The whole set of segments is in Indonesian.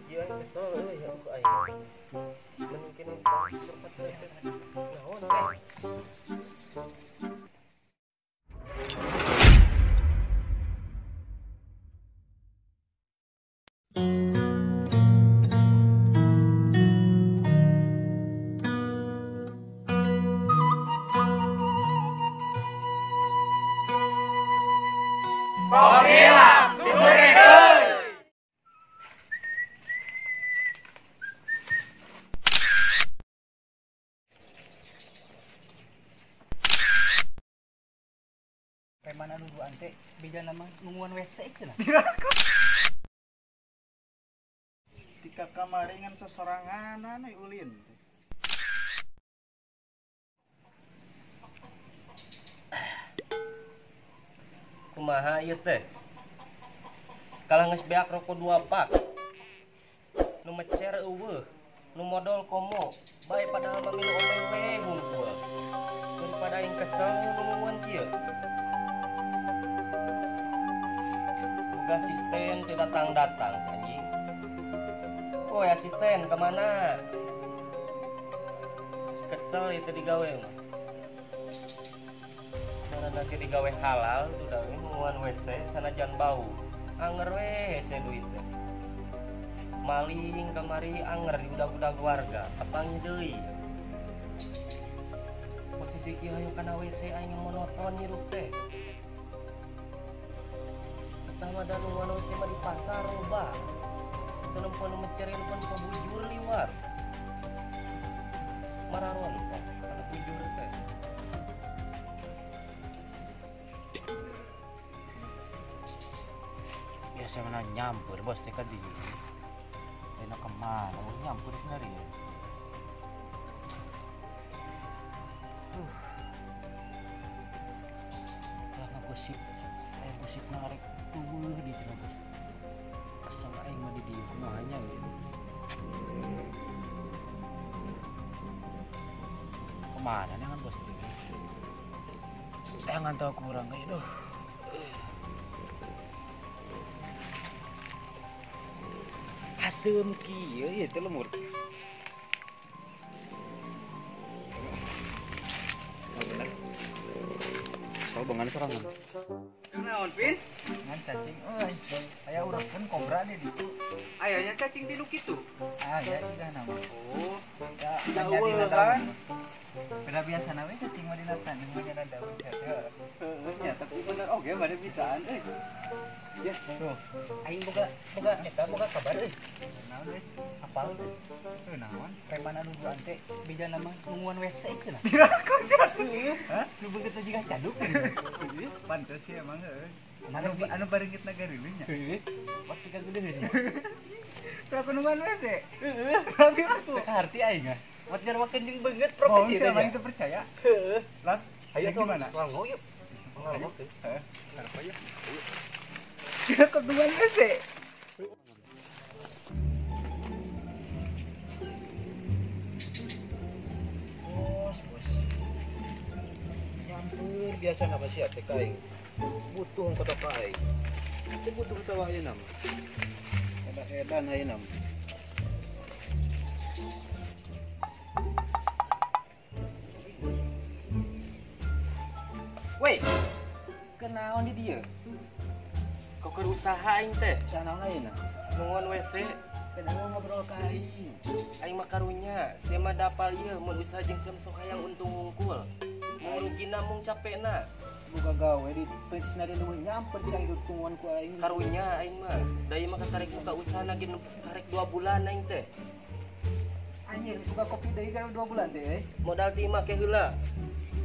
Iya kesel ya aku aing. Mungkin entah tempat naon teh. Mana dulu ante beda nama nungguan WC cenah. Tika kamaringan sesorangan anu ulin. Kumaha ieu teh? Kalah geus beak rokok 2 pak. Nu mecer eueuh, nu modal komo, bae padahal mah minum omen we hungkul. Daripada aing kesel nungguan kieu. Boga asisten teu datang-datang anjing. Woi asisten kemana? Kesel itu digawe mah. Karena digawe halal sudah nungguan WC sanajan bau. Anger we hese duit teh. Maling kamari anger di budak-budak warga, tepangi deui. Posisi kieu hayu kana WC aing monoton hirup teh. Pertama dan nungguan WC mah di pasar loba. Telepon mencerin pun pembujur liwat. Mararon teh, kana bujur teh. Biasa mana nyampur bos teh kan di. Enak kemana? Mau nyampur sendiri ya. Lah gosip. Gosip narik tubuh di cenah bos. Kesel aing mah di dieu kumanya we. Kemana nih kan bos teh? Jangan tahu kurang kayak duh. Asem kieu ieu teh lemur. Bener. Soal bengan serangan. Naon Pin? Ngan cacing euy. Aya urangkeun kobra di ditu. Ayahnya cacing di nu kitu. Ya juga nama. Oh, Ya tidak jadi eueuh natan. kan? Beda biasa we cacing mah dinatan, mah nyana daun teh. Ya, tapi bener oge bade bisaan euy. Ya, Tuh, aing boga kabar euy. Naon euy? Apal teh? Teu naon? Preman anu duan teh bija nama nungguan WC cenah. Diraku sia. Hah? Nu beungeut juga caduk. Pantes sih emang euy. Anu bareungit nagarilu nya. Heuh. Pasti ka geudeun nya. Berapa nungguan WC? Heeh. Berarti aku. Teu harti aing mah. Wat jarwakeun jeung beungeut Profesi profesi teh. emang itu percaya. Heeh. Lat, Ayo yang gimana? Nganggo yuk. Nganggo teh. Heeh. Harap aja. Kira kedua WC. Bos. Nyampur biasa nama sia teh ka aing. Butuh kata ka aing. Teu butuh kata ayeuna mah. Edan ayeuna mah. Weh, kenaon di dieu? Kok keur usaha aing teh? Sana ayeuna. Nungguan WC, Kenapa ngobrol ka aing? aing mah karunya, sia mah dapal ieu mun usaha jeung sia sok hayang untung ngungkul. Mun rugina mung capekna. Buka gawe di pencisna di leuweung nyamper tidak hidup tungguan ku aing. Karunya aing mah, da ieu mah karek buka usaha lagi karek 2 bulan aing teh. Anjir suka kopi deui kan 2 bulan teh. Modal ti make heula.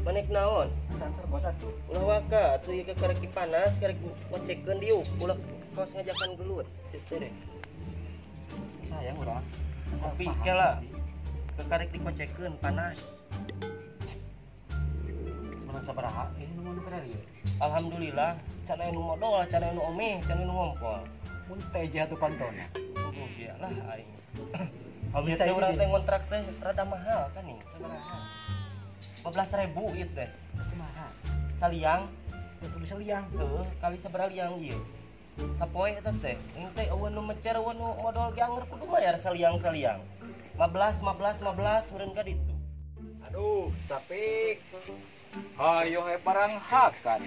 Manek naon? Santer bos atuh. Ulah waka, atuh ieu karek dipanas, karek ngecekeun diuk, ulah kaos ngajakan gelut. Situ deh. Sayang urang. Kopi ke lah. Karek dikocekeun panas. Sebenarnya sabaraha ini nu pernah ieu. Alhamdulillah, can anu modal, can anu omeh, can anu ngompol. Mun teh jatuh pantona. Oh iya lah aing. Abi teh urang teh ngontrak teh rada mahal kan nih, sabaraha? 15.000 ieu teh. Kumaha? Saliang, Terus bisa liang. heuh, kali sabaraha liang ieu? Sapoe eta teh. Ini teh eueun nu mecer eueun nu modal ge anger kudu bayar saliang-saliang. 15 meureun ka ditu. Aduh, tapi ayo he barang hakan.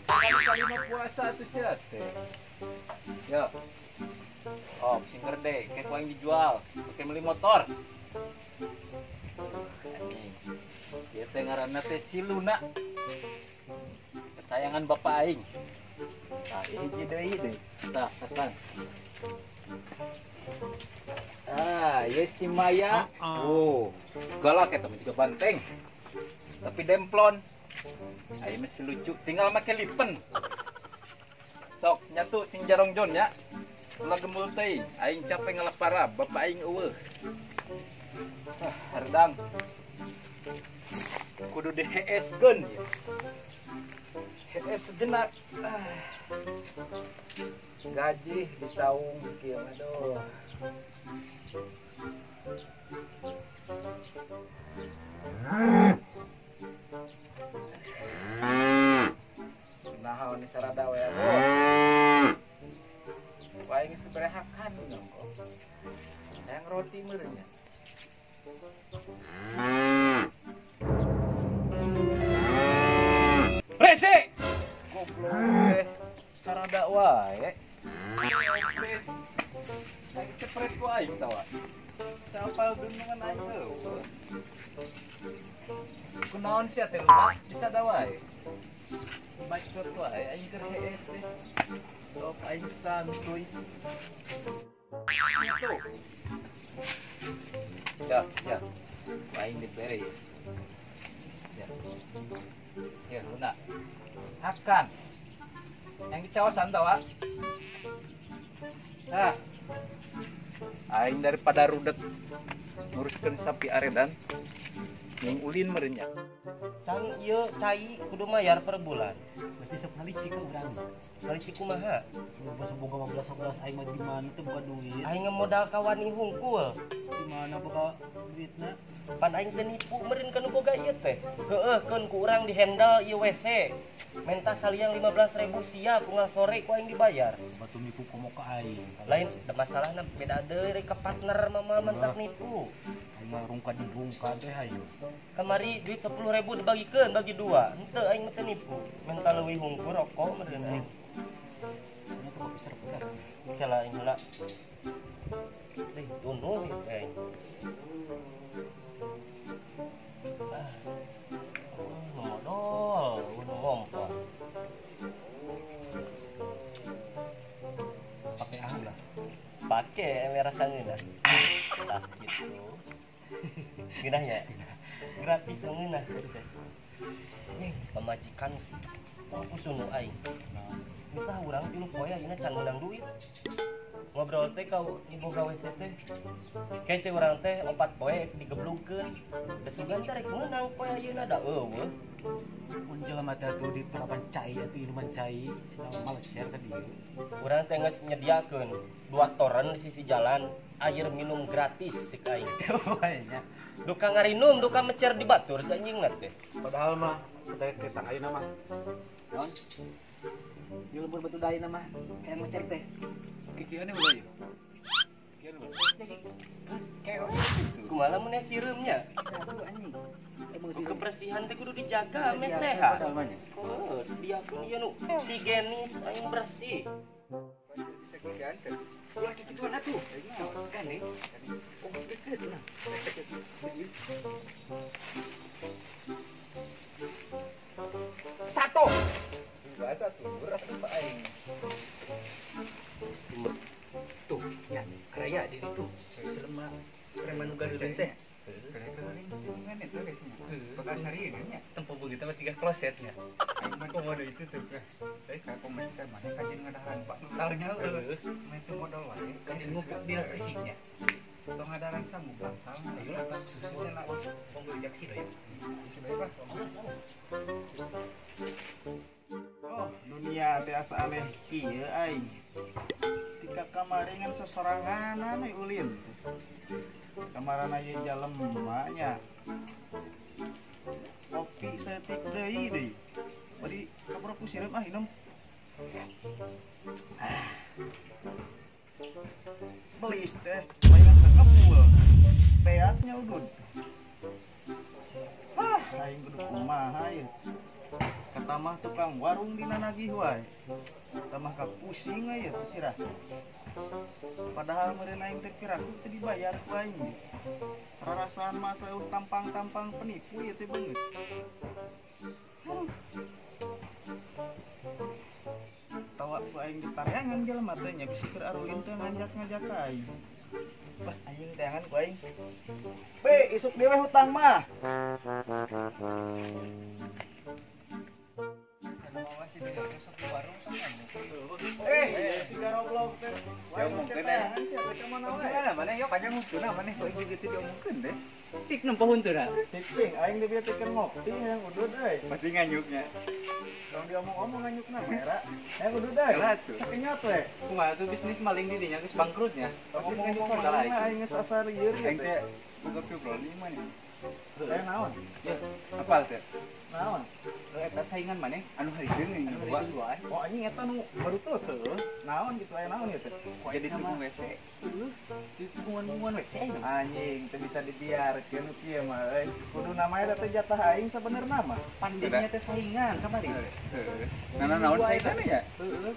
Kali-kali mah puasa tuh sia teh. Ya. Oh, sing gede, kayak yang dijual, pakai beli motor. Anjing. Ieu teh ngaranna teh si Luna. Kesayangan bapak aing. Tah, hiji deui. Tah, katang. Ya si Maya. Oh, galak eta mah juga banteng. Tapi demplon. Ayo masih lucu, tinggal make lipen. Sok nyatu sing jarongjon ya. Ulah gembul teuing, aing capek ngalapara, bapak aing eueuh. Hardang. Kudu di-HS-keun ya. HS sejenak. Gaji disaung kieu mah aduh. Nahaon ni sarada we abo. Wae geus berehakan dong kok. Yang roti meureunnya. Rese. Goblok teh. Sarada wae. Aing cepret ku aing tawa. Tapal dunungan aing eueuh. Kunaon sia teh Luna? Bisa da wae. Bacot wae aing keur HS teh. Sok aing santuy. Tuh. Ya. Aing dibere ya. Ya, Luna. Akan. Yang dicawasan tawa. Nah. Aing daripada rudek nguruskeun sapi aredan. Ning ulin merenya. Can ieu cai kudu mayar per bulan. Berarti sok halicik ka urang. Halicik kumaha? Basa boga 15 aing mah di mana teh bukan duit. Aing modal kawani hungkul. Di mana boga duitna? Pan aing teh nipu meureun kana boga ieu teh. Heueuhkeun ku urang di handle ieu WC. Menta saliang 15.000 sia unggal sore ku aing dibayar. Batu nipu komo ka aing. Lain da masalahna beda deui rek ka partner mama mentak nipu. Aing mah rungka dibungka teh hayu. Kamari duit 10.000 dibagikeun bagi 2. Henteu aing mah teu nipu. Menta leuwih hungkul rokok meureun aing. Ini kok bisa putar. Kala aing heula. Deh, tunung aing. Modal, udah ngompol. Pakai ah lah. Pakai merasa ngeunah. Tah gitu. Ngeunahnya. Gratis ngeunah. Nih, pamajikan sih. Aku sunu aing. Bisa urang 3 poe ayeuna can meunang duit. Ngobrol teh kau ibu gawe teh. Kece urang teh 4 poe digeblugkeun. Da sugan teh rek meunang poe ayeuna da eueuh. Mun jelema teh atuh di perapan cai atuh minuman cai, cenah malecer ka dieu. Urang teh geus nyediakeun 2 toren di sisi jalan, air minum gratis sik aing. Nya. Duka ngarinum, duka mecer di batur sanjingna teh. Padahal mah kita ayeuna mah. Naon? Di lembur batu daina mah kayak mecer teh. Kikieuan ulah ieu. Kikieuan ulah. Jadi kayak Kumaha mun sireumnya? aduh anjing. Kebersihan teh kudu dijaga ame sehat. Oh, sediakeun ieu nu higienis aing bersih. Bisa kikieuan teh. Ulah kikituan atuh. Kan nih. Oh, deket lah. Satu. Bahasa tuh, berat apa aing. Tuh, ya, karya di situ. Jelema preman nu gadeulin teh. Kering hubungan itu guysnya. Bekas hari ini nya. Tempo begitu mah 3 klosetnya. Aing mah komodo itu tuh. Ka komentar mana kajian ngadahan Pak Nutarnya heueuh. Mah itu modal wae. Kasih ngumpul dina kesiknya. Tong ngadaran sambung bangsal. Ayo lah susunya lah. Ponggo jaksi doy. Sudah Oh, dunia tiasa aneh kieu aing. Tika kamaringan sosorangan we ulin. Kamarana ye jalemanya. Kopi setik deui. Bari kabur ku sireum ah inum. Belis teh, mainan kekepul. Peatnya udud. Aing kudu kumaha ieu. Kata mah tukang warung dina nagih wae. Kata mah pusing aya teh sirah. Padahal meureun aing teh piraku teu dibayar ku aing. Rarasaan mah saeuh tampang-tampang penipu ieu teh beungeut. Tawa ku aing ditareangan jelema teh nya bisi keur arulin teh ngajak-ngajak aing. Bah anjing teangan ku aing. Be, isuk dewe hutang mah. Si garoblok teh. Ya mungkin mana yuk panjang huntuna mana kok ieu gitu diomongkeun deh. Cik nempo huntuna. Cing, aing dia teh keur ngopi yang udud euy. Pasti nganyuknya. Kalau diomong-omong nganyukna merah. Yang udud euy. Lah tuh. Sakenyot we. Kumaha tuh bisnis maling di dinya geus bangkrutnya. Geus nganyuk Ngomong-ngomong saudara aing geus asar ieu Aing teh buka vibrol ini mana? Saya naon? Ya, Apal teh? Naon? eta saingan maneh Anu harideung yang anu dua. dari duaan. Oh anjing eta nu baru tuh. Naon gitu aya naon ieu teh? Jadi tukang WC. Di tungguan-tungguan WC Anjing teu bisa dibiarkeun kieu mah euy. Kudu namanya teh jatah aing sabenerna mah. pandeminya teh saingan kamari. Nana naon saya kana ya? Heeh.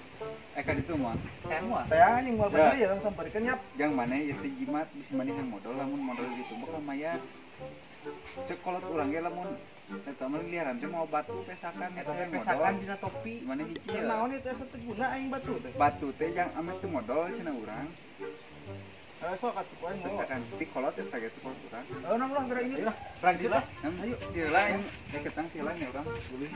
Eka ditu mah. Semua. Teh anjing moal bener ya sampeurkeun nyap. Jang mana ieu teh jimat bisa maneh yang modal lamun modal gitu bakal mayar. Cek kolot urang ge lamun eta mah liaran teh mau batu pesakan Eta eta teh yang pesakan modal. dina topi. Mana hiji Teu ya? naon ieu teh sateguna aing batu teh. Batu teh jang ame teu modal cenah urang. Sok atuh poe mau. Pesakan ti kolot eta gitu kolot urang. Oh nang ulah geura ini lah. Lanjut lah. Ayo, dia lain. Ketang dia lain ya orang. Boleh.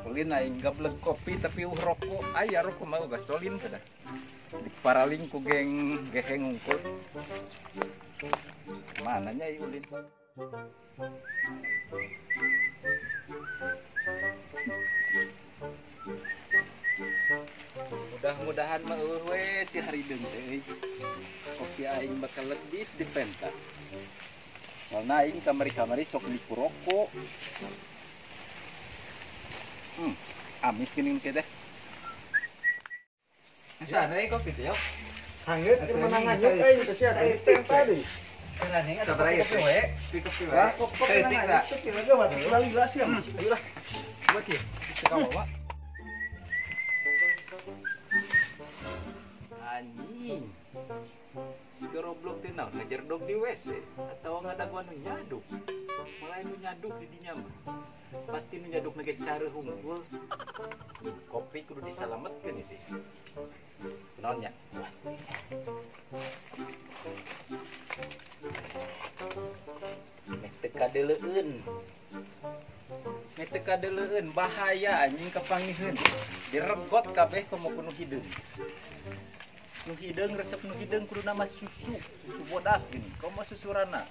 Ulin aing gableg kopi tapi rokok aya rokok mau gasolin teh dah. Diparaling ku geng geheng ungkul. Mana nya ieu ulin? Mudah-mudahan mah we si harideung teh. Kopi aing bakal lebis di penta. Soalna aing kamari-kamari sok niku rokok. Amis geuning teh. Asa ada kopi teh, yuk. Hanggeut keur menangan yuk euy teh sia teh tadi. Kerane ada Sabar ya, kopi we. Pick up we. Lah kok Kritik lah. Kecil aja mah lila sia. Ayo lah. Buat ya. Bisa kamu, Pak. Anjing. Si goblok teh naon ngajar dog di WC atau ngadaguan nu nyaduk. Mulai nu nyaduk di dinya mah. Pasti nu nyaduk nage careuh hungkul. Kopi kudu disalametkeun itu. Naon nya? Nek teu kadeleueun. Nek teu kadeleueun bahaya anjing kapangiheun. Diregot kabeh komo kudu hideung. Nu hideung resep nu hideung kudu nama susu bodas gini komo susurana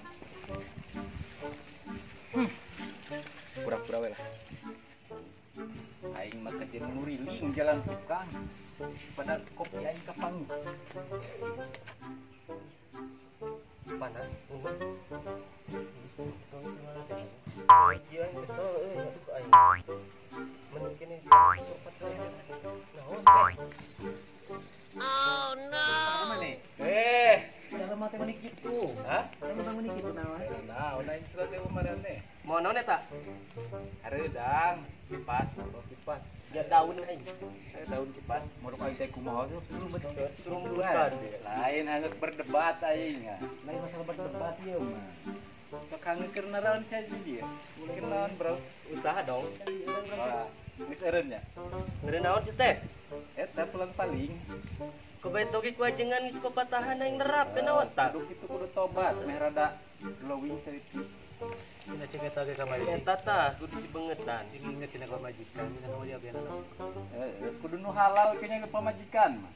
pura-pura we lah aing mah kejen nguriling jalan tukang padahal kopi aing kapangi Panas. Iya kesel euy atuh ku aing. Mun kene cepat we. Naon teh? Dalam mati manik gitu. hah Dalam manik gitu naon? nah udah ini sudah teh marane Mau naon eta? areudang kipas Kipas. Ya daun aing. daun kipas Modok aing teh kumaha tuh? Suruh bukan. lain hangat berdebat aing ya Lain masalah berdebat ieu mah. sok hangeukeur naon saja dia mungkin naon bro Usaha dong. wah geus eureun nya Ngeureun naon sih teh? eta pulang paling Kebeto ge ku ajengan geus kopatahan aing nerap ke naon ta? kudu kitu kudu tobat meh rada glowing sedikit Cina cek eta ge kamari sih. Eta tah kudu si beungetan. Sing inget tina ka majikan, tina ka majikan. kudu nu halal kayaknya ke pamajikan mah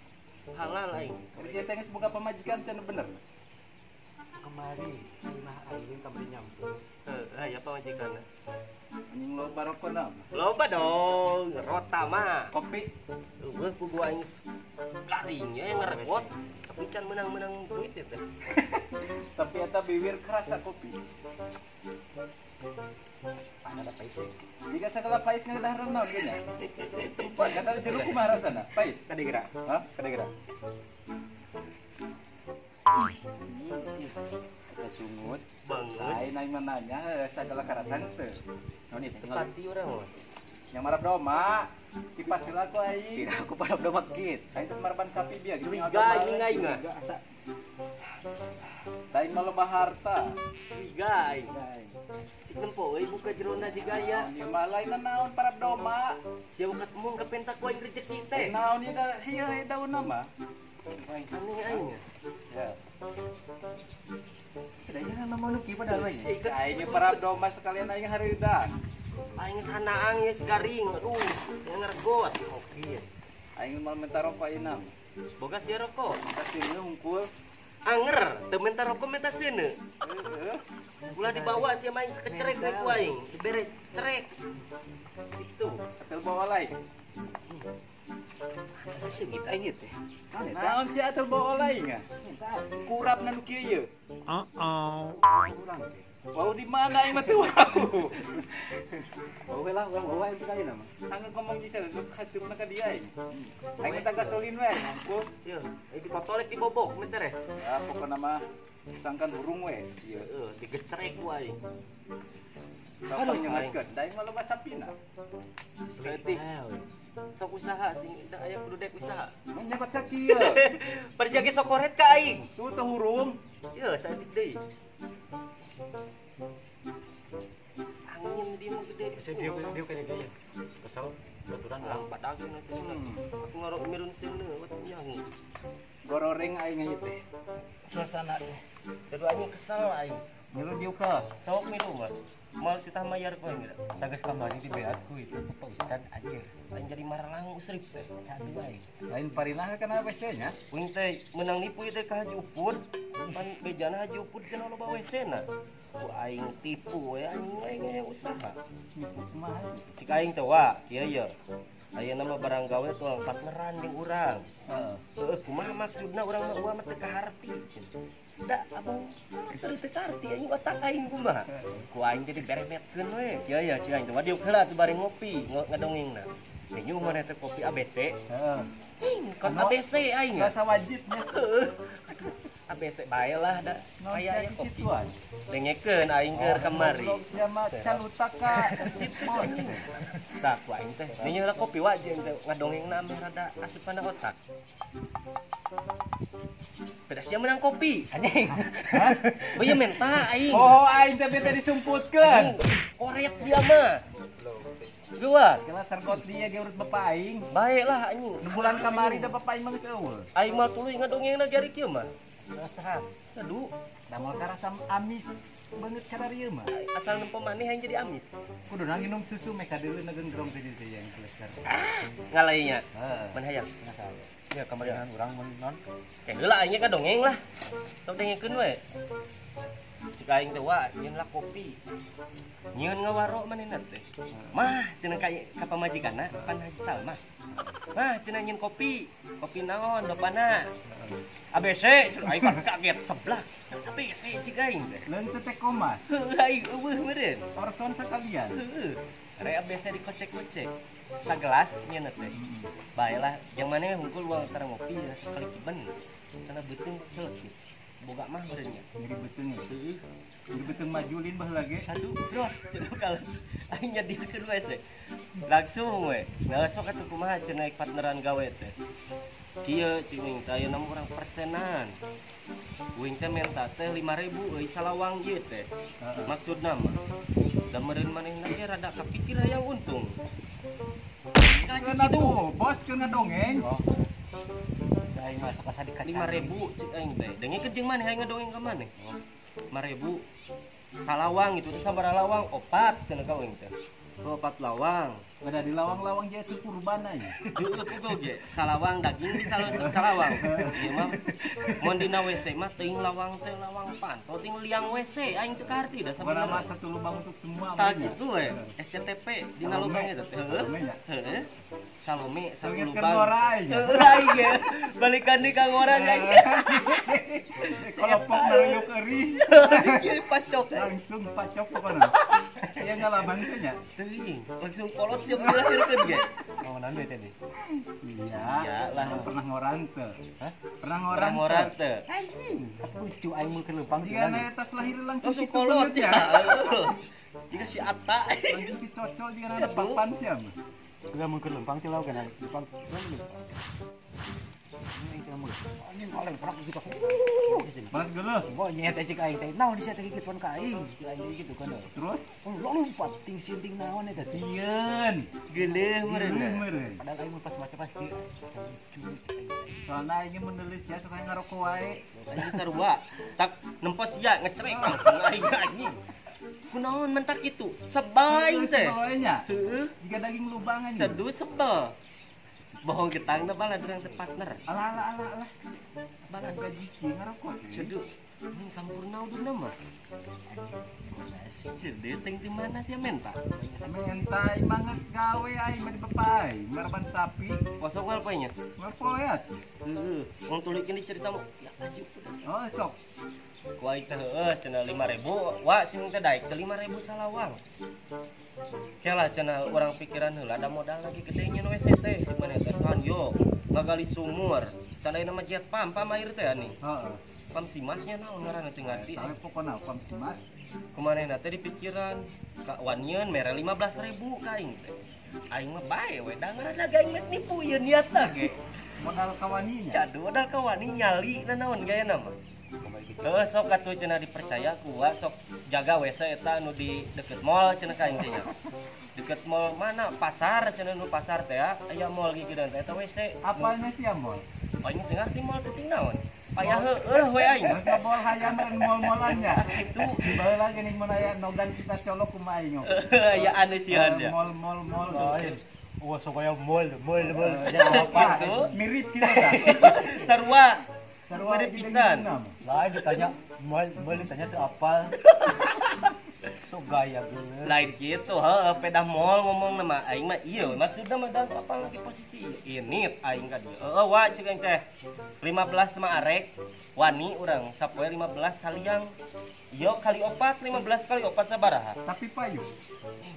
Halal aing. jadi teh geus boga pamajikan cenah bener Kemari, nah aing kamari nyampur. Aya pamajikan. Anjing lo barokon na. Loba dong, rota mah. Kopi. Eueuh ku gua aing laringnya yang ngeregot. Tapi can menang-menang duit itu. Tapi eta bibir kerasa kopi. Ada pahit. Jika segala pahit ngedaharan naon ge nya. Tempat kata jeruk kumaha rasana? Pahit. Kadegera. Hah? Kadegera. Kita sungut. Bangus. Lain aing menanya segala karasan teu. Naon ieu? Tepati urang mah. Yang marap doma. Kipas heula ku aing. Tidak aku pada doma kit. Aing teh marapan sapi bieu gitu. Wiga anjing aing mah. Lain mah loba harta. Wiga aing. Cik nempo euy buka jerona jigaya. Ieu mah lain naon parap doma. Sia buka mung kepentak ku aing rezeki teh. Naon ieu da hieu daunna mah. Aneh aing. Ya. Kayaknya nama nuki padahal we. Aing parap doma sekalian aing hareudan. Aing sanaang ya garing. Aduh, yang ngeregot. Oke. Aing mau minta rokok ayeuna. Boga sia rokok. Kasih hungkul. Anger, teu minta rokok minta seuneu. Heeh. Ulah dibawa sia main sakecerek we ku aing. Dibere cerek. Itu. Atel bawa lain. Segit aing ieu teh. Naon si atel bawa lain nga? Kurap na nu kieu ye. Wau di mana aing mah teu wau. Bawa lah, bawa itu kali nama. Angin ngomong di sana, lu hasupna ka dia aing. Aing minta gasolin we, ngangkul. Ieu, ai dipotolek dibobok meter eh. Ya pokona mah sangkan burung we. Ieu. Heeh, digecerek ku aing. Aduh nyemetkeun, da aing mah loba sapina. Setik. Sok usaha sing da aya kudu dek usaha. Nyakot sakieu. Persiage sokoret ka aing. Tuh teu hurung. Ieu saeutik deui. Angin dia mah gede. Dia kayak gaya. Kesal baturan lah. Lampat lagi nasi ini. Aku ngarok mirun sini, waktu nyanyi. Gororeng aing ieu teh. Suasana keduanya kesal aing. Nyuruh dieu ka. Sok milu mah. Mal kita mayar kau enggak? Sagas kamari di beatku itu Pak Ustad anjir. Aing jadi marah lang usrip teh. Cadu aing. Lain parinah kana WC nya. Uing teh menang nipu teh ka Haji Upud. Pan bejana Haji Upud kana loba WC-na. Ku aing tipu we aing aya usaha. Kumaha? Cik aing teh wa, kieu ye. Aya nama barang gawe tuang partneran jeung urang. Heeh. Heeh, kumaha maksudna urang mah ua mah teu kaharti. Da abang teu kaharti aing otak aing kumaha. Ku aing jadi beremetkeun we. Kieu ya cik aing teh wadieu heula teu bari ngopi ngadongengna. Nyu mana teh kopi ABC. Heeh. Kon ABC aing. Rasa wajibnya. Heeh. ABC bae lah da. Aya aya kopi. Dengekeun aing keur kamari. Dia mah calutak ka. Tah ku aing teh. Nya heula kopi wajib teh ngadongengna ame rada asupana otak. Pedas sia menang kopi. Anjing. Hah? Oh iya menta aing. Oh, aing teh bete disumputkeun. Koret sia mah. Gua, Kela sergot dia ge urut bapak aing. baiklah anjing. Bulan kamari da bapak aing mah geus eueuh. Aing mah tuluy ngadongengna gari kieu mah. Nasahan. Aduh, Damal karasa amis banget kana rieu mah. asal nempo maneh aing jadi amis. Kudu nginum susu meka deuleu negengrong teh dieu yang kelesar. Ngalainya. Heeh. Man hayang. Nasal. Ya kamari Jangan orang non. teh heula aing ka dongeng lah. Sok dengekeun we. Cik aing teh wa nyieun lah kopi. Nyieun ngawaro manehna teh. Mah cenah ka pamajikanna pan Haji Salmah. Mah cenah nyieun kopi. Kopi naon bapana? ABC cenah aing kan kaget sebelah. ABC cik aing teh. Leun teh teh komas. Heuh aing eueuh meureun. Orson sekalian. Heuh. Re ABC dikocek-kocek. Sagelas nyieun teh. Baiklah yang mana hungkul uang antara ngopi rasa kali kiban. Karena beuteung selekit. Boga mah meureun nya. Ngiri beuteung ya. Ngiri beuteung majulin baheula ge. Aduh, bro, cenah kalau aing nyadikeun we se. Langsung we. Nah, sok atuh kumaha cenah partneran gawe teh. Kieu cing teh aya 6 orang persenan. Uing teh minta teh 5.000 euy salawang ieu teh. Maksudna mah da meureun manehna ge rada kapikir hayang untung. Keun aduh, bos keun ngadongeng. Aing masuk asa di 5.000 cik aing teh. Dengekeun jeung maneh aing ngadongeng ka maneh. 5.000 salawang itu teh sabaraha lawang 4 cenah ka aing teh. Opat lawang. Ada di lawang-lawang dia itu kurban aja. Dulu pukul ge, salawang daging bisa salawang. Ieu mah mun dina WC mah teuing lawang teh lawang panto ting liang WC aing teu karti da Mana mah sabenerna. satu lubang untuk semua. Tah makanya. gitu we, SCTP dina Salome. lubang eta teh. Salome ya? Heueuh. Salome satu Ingat lubang. kan ngora aja. Heueuh aing ge. Balikan di kang orang aing. Kalau pok nanggung eri Kieu pacok. langsung pacok pokoknya. Saya ngalaman teh nya. Teuing, langsung kolot siap dilahirkeun ge. Naonan we tadi. Iya. Iyalah. Pernah ngorang teh. Hah? Pernah ngorang Orang-orang teh. teh. Anjing. Lucu aing mun kelempang Jika na tas lahir langsung Langsung kitu kolot banget ya. Jika si Atta. Langsung dicocol dia na papan siam. Udah mun kelempang teh lawan kana lempang. Ini kamu. Ini paling prak gitu. Mas geuleuh. Boy nyet cek aing teh. Naon di teh gitu ka aing. Cek aing gitu kan. Terus Oh, lo lompat ting sinting naon eta sih. sieun. Geuleuh Geuleuh meureun. meureun. Padahal aing mun pas baca pasti Soalnya aing menulis ya suka ngarokok wae. Aing sarua. Tak nempos ya ngecerek langsung aing anjing. Kunaon mentak itu? Sebel aing teh. Sebelnya. Heueuh, Jika daging lubangan. cedu sebel. Bohong getang teh bala durang teh partner. Alah. Balas gaji ki ngarokok. Cedu. Ini sampurna uduna mah. Cedu teng di mana sih men, Pak? Mentai mangas gawe aing mah di bepai, marban sapi, Kosong alpanya. ngapoyat. Heeh, wong tulikeun di cerita mah ya aju. Oh, sok. Ku aing teh heueuh cenah 5.000, wa cing teh daek teh 5.000 salawang. Kelah cenah urang pikiran heula ada modal lagi gede nyeun WC teh si mana teh sahan yo ngagali sumur. Sanaeuna mah jet pam air teh ani. Heeh. Pam si masnya naon ngaranna teh ngarti. Tapi pokoknya pam si Mas. Kumanehna teh di pikiran ka wanyeun mere 15.000 ka aing teh. Aing mah bae we da ngaranna ga aing nipu ieu niatna ge. Modal kawaninya. Cadu modal ka wani nyali na naon gayana mah. Heuh sok atuh cenah dipercaya ku wa sok jaga WC eta anu di deket mall cenah ka aing teh nya. Deket mall mana? Pasar cenah nu pasar teh aya mall gigireun teh eta WC. Apanya sih amol? Aing teh ngarti mall teh ting naon. Payah heueuh we aing. Mas ngabol hayam dan mall-mallannya. Itu Bae lagi nih mun aya nogan kita colok kumaha aing. ya aneh sih ya. Mall. lain. Wah, sok aya mall. Ya apa? Gitu. Mirip kita kan. Sarua. Sarua Mirip kita pisan. gimana? Lain ditanya mall ditanya tuh apa? Sok gaya bener. Lain gitu, heeh, pedah mall ngomong nama aing mah ieu, maksudna mah dan apa lagi posisi ini aing ka dieu. Heeh, wa ceuk aing teh. 15 sama arek, wani urang sapoe 15 saliang. Yo kali 4, 15 kali 4 sabaraha? Tapi payu.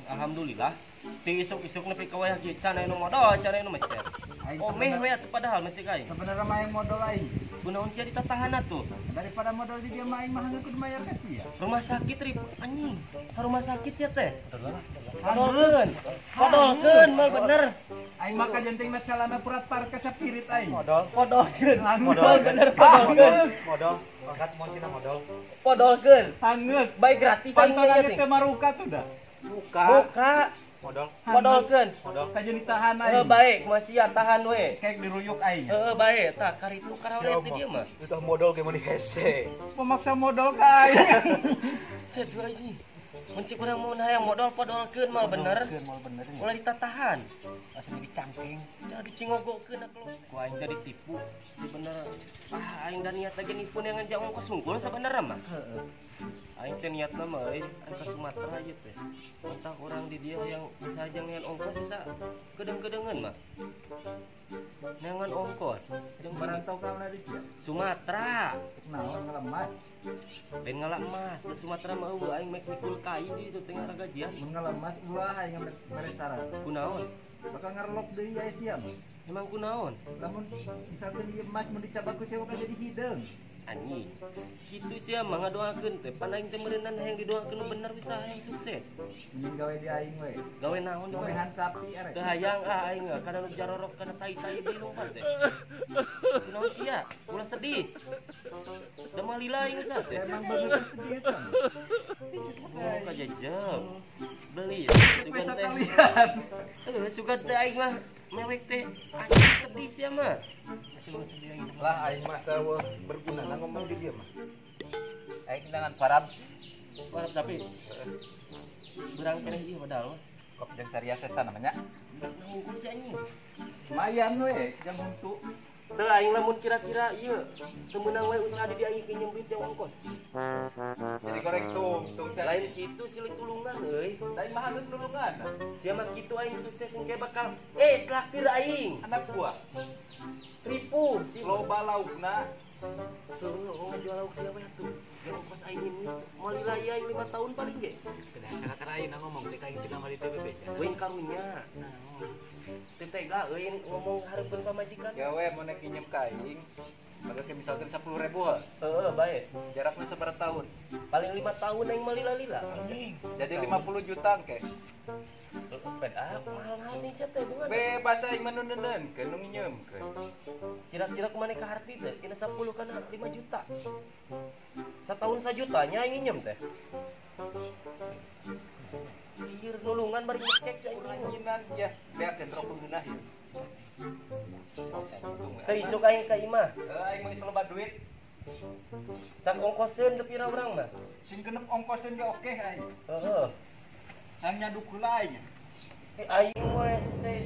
Alhamdulillah. Ti isuk-isuk nepi ka wayah kieu can anu modal, can anu mecer. Aing Omeh we atuh padahal mecer aing. sebenarnya mah yang modal aing. Kunaon sia ditatahanna tuh? Daripada modal di dia mah aing mah hangeup kudu mayar kasih ya. Rumah sakit ribut anjing. Ka rumah sakit sia teh. Hangeup. Podolkeun mal bener. Aing mah kajentingna calana purat parka sapirit aing. Podolkeun. Modal Bener podolkeun. Modal. Angkat mau cina modal. Podolkeun. Hangeup. Baik gratis aing Pantolan nya teh maruka tuh dah. Buka. Modal. Podolkeun. Kajen ditahan Heuh aing. baik, masih ya tahan we. Kayak diruyuk aing. Heuh baik, tah karitu karaonet di dieu mah. Itu modal gimana hese. Pemaksa modal ka aing. Cedu anjing. Mun cik urang mun hayang modal podolkeun mal bener. Mal bener. Mulai ditatahan. Asli dicangking. Jadi cingogokeun kalau ku aing teh ditipu. Si bener. Aing dan niat lagi nipu yang ngajak ongkos unggul sabenerna mah. Heeh. Aing teh niatna mah euy aing ka Sumatera aja teh. Entah orang di dia yang bisa aja ngeun ongkos bisa gedeng-gedengan mah. Neangan ongkos. Jeung Merantau ka mana di sia? Sumatera. Naon ngelemas. Ben ngalak emas teh Sumatera mah eueuh aing mek mikul kai di itu teh ngara gajian. Mun ngelemas ulah aing mere saran. Kunaon? Bakal ngarlok deui aya sia mah. Emang kunaon? Lamun misalkan ieu emas mun dicabaku sewa ka jadi hideung. Anjing. Kitu sia mah ngadoakeun teh pan aing teh meureunna hayang didoakeun bener bisa hayang sukses. Mending gawe di aing we. Gawe naon di Gawehan sapi arek. teu hayang aing kana nu jarorok kana tai-tai deui lompat teh. Kunaon sia? Ulah sedih. Da malila aing usah teh. Emang bener sedih kan. Oh, kajejeg. Beli sugan Pesa teh. kalian. Sugan teh aing mah mewek teh anjing sedih sia mah. Lah aing mah saeueuh berguna ngomong di dia mah. Aing dengan parab Wah, tapi berang keneh ieu padahal mah. Kop jeung Saria Sesa namanya. Nunggu si anjing. Lumayan we, jam untuk. Teu aing lamun kira-kira ieu teu meunang we usaha di aing pinjem duit jeung ongkos. Jadi goreng tung Lain kitu silih tulungan euy. Lain mah hageun nulungan. Sia mah kitu aing sukses engke bakal traktir aing. Anak gua Ripu si loba laukna. Tuh jual lauk siapa ya tuh? Yang ongkos aing ini mau laya 5 tahun paling ge. Tidak sangat lain ngomong teh kain kita mali TPP aja. Weuing karunya. Teu tega euy ngomong hareupeun pamajikan. Ya we mun nek pinjem ka aing. Bagak misalkan 10.000 heuh. Heeh, bae. Jarakna sabaraha tahun? Paling 5 tahun aing mah lila-lila. Jadi 50 juta engke. Mahal-mahal nih sia teh bunga. Bebas aing meneuneun ke nu nginyeumkeun. Kira-kira kumaha ka harti teh? Tina 10 kana 5 juta. Satahun sajutanya aing nginjem teh. Ieu nulungan bari ngecek si aing Anjinan ya, beakeun rok geunah ieu. Teh isuk aing ka imah. Aing mah geus loba duit. Sak ongkoseun teu pira urang mah. Sing genep ongkoseun ge oke aing. Heeh. Hang nyaduk heula aing. Aing we se